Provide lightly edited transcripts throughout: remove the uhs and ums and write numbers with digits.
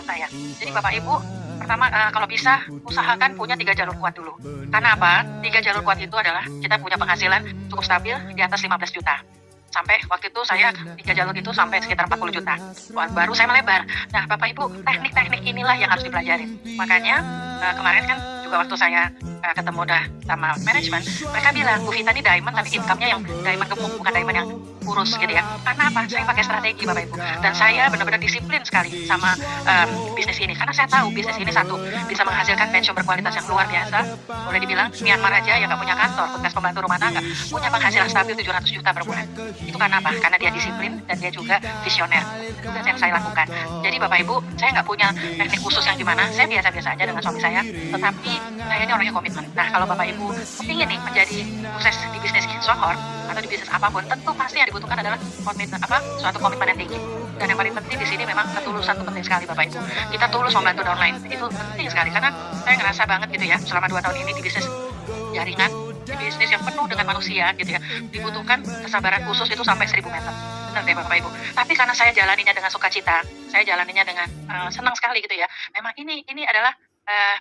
teman saya. Jadi Bapak Ibu, pertama kalau bisa usahakan punya 3 jalur kuat dulu. Karena apa? 3 jalur kuat itu adalah kita punya penghasilan cukup stabil di atas 15 juta. Sampai waktu itu saya 3 jalur itu sampai sekitar 40 juta. Baru saya melebar. Nah, Bapak Ibu, teknik-teknik inilah yang harus dipelajari. Makanya kemarin kan juga waktu saya ketemu sama manajemen, mereka bilang, Bu Vita ini diamond tapi income-nya yang diamond gemuk, bukan diamond yang kurus gitu ya. Karena apa? Saya pakai strategi Bapak Ibu. Dan saya benar-benar disiplin sekali sama bisnis ini. Karena saya tahu bisnis ini satu, bisa menghasilkan pensiun berkualitas yang luar biasa. Boleh dibilang Myanmar aja yang nggak punya kantor, bekas pembantu rumah tangga, punya penghasilan stabil 700 juta per bulan. Itu karena apa? Karena dia disiplin dan dia juga visioner. Itu tugas yang saya lakukan. Jadi Bapak Ibu, saya nggak punya teknik khusus yang gimana. Saya biasa-biasa aja dengan suami saya. Tetapi saya ini orangnya komitmen. Nah, kalau Bapak Ibu ingin nih menjadi sukses di bisnis Songhor atau di bisnis apapun, tentu pasti yang dibutuhkan adalah suatu komitmen yang tinggi. Dan yang paling penting di sini memang ketulusan itu penting sekali Bapak Ibu. Kita tulus membantu downline itu penting sekali karena saya ngerasa banget gitu ya selama 2 tahun ini di bisnis jaringan, di bisnis yang penuh dengan manusia gitu ya, dibutuhkan kesabaran khusus itu sampai 1000 meter. Benar deh Bapak Ibu. Tapi karena saya jalaninya dengan sukacita, saya jalaninya dengan senang sekali gitu ya. Memang ini adalah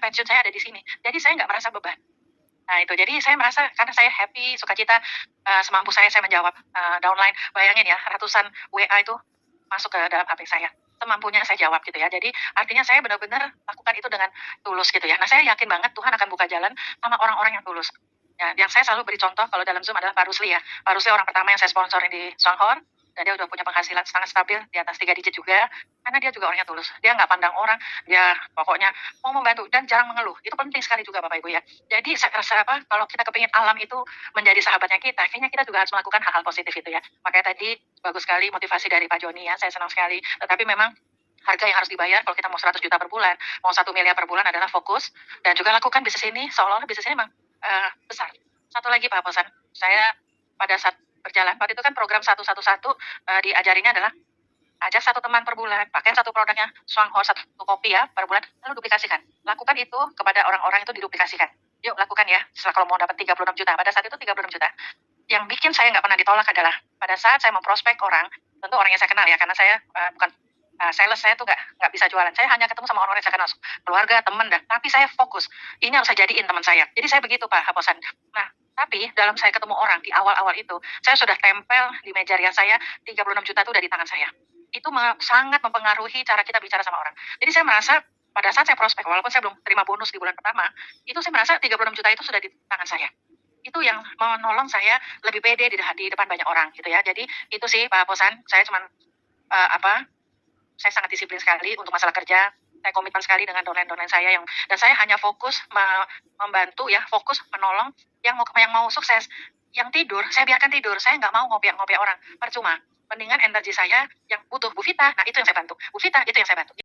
pensiun saya ada di sini. Jadi saya nggak merasa beban. Nah itu, jadi saya merasa karena saya happy, sukacita, semampu saya menjawab downline. Bayangin ya, ratusan WA itu masuk ke dalam HP saya. Semampunya saya jawab gitu ya. Jadi artinya saya benar-benar lakukan itu dengan tulus gitu ya. Nah saya yakin banget Tuhan akan buka jalan sama orang-orang yang tulus. Ya, yang saya selalu beri contoh kalau dalam Zoom adalah Pak Rusli ya. Pak Rusli orang pertama yang saya sponsorin di Songhor. Dan dia udah punya penghasilan sangat stabil di atas 3 digit juga. Karena dia juga orangnya tulus. Dia nggak pandang orang. Dia pokoknya mau membantu dan jarang mengeluh. Itu penting sekali juga Bapak Ibu ya. Jadi saya rasa kalau kita kepingin alam itu menjadi sahabatnya kita, kayaknya kita juga harus melakukan hal-hal positif itu ya. Makanya tadi bagus sekali motivasi dari Pak Joni ya. Saya senang sekali. Tetapi memang harga yang harus dibayar kalau kita mau 100 juta per bulan, mau 1 miliar per bulan adalah fokus. Dan juga lakukan bisnis ini seolah-olah bisnis ini memang besar. Satu lagi Pak Bosan, saya pada saat berjalan, waktu itu kan program 111 diajarinya adalah ajak satu teman per bulan, pakai satu produknya Songhor, satu kopi ya per bulan, lalu duplikasikan. Lakukan itu kepada orang-orang itu diduplikasikan. Yuk lakukan ya, setelah kalau mau dapat 36 juta. Pada saat itu 36 juta. Yang bikin saya nggak pernah ditolak adalah pada saat saya memprospek orang, tentu orang yang saya kenal ya, karena saya bukan sales, saya tuh nggak bisa jualan. Saya hanya ketemu sama orang-orang yang saya kenal, keluarga, teman, tapi saya fokus. Ini harus saya jadiin teman saya. Jadi saya begitu Pak Haposan. Nah, tapi dalam saya ketemu orang di awal-awal itu, saya sudah tempel di meja rias saya 36 juta itu udah di tangan saya. Itu sangat mempengaruhi cara kita bicara sama orang. Jadi saya merasa pada saat saya prospek, walaupun saya belum terima bonus di bulan pertama, itu saya merasa 36 juta itu sudah di tangan saya. Itu yang menolong saya lebih pede di depan banyak orang gitu ya. Jadi itu sih Pak Haposan, saya cuman saya sangat disiplin sekali untuk masalah kerja. Saya komitmen sekali dengan downline saya dan saya hanya fokus membantu ya, fokus menolong yang mau sukses. Yang tidur, saya biarkan tidur. Saya nggak mau ngopi-ngopi orang. Percuma. Mendingan energi saya yang butuh Bu Vita. Nah, itu yang saya bantu. Bu Vita, itu yang saya bantu.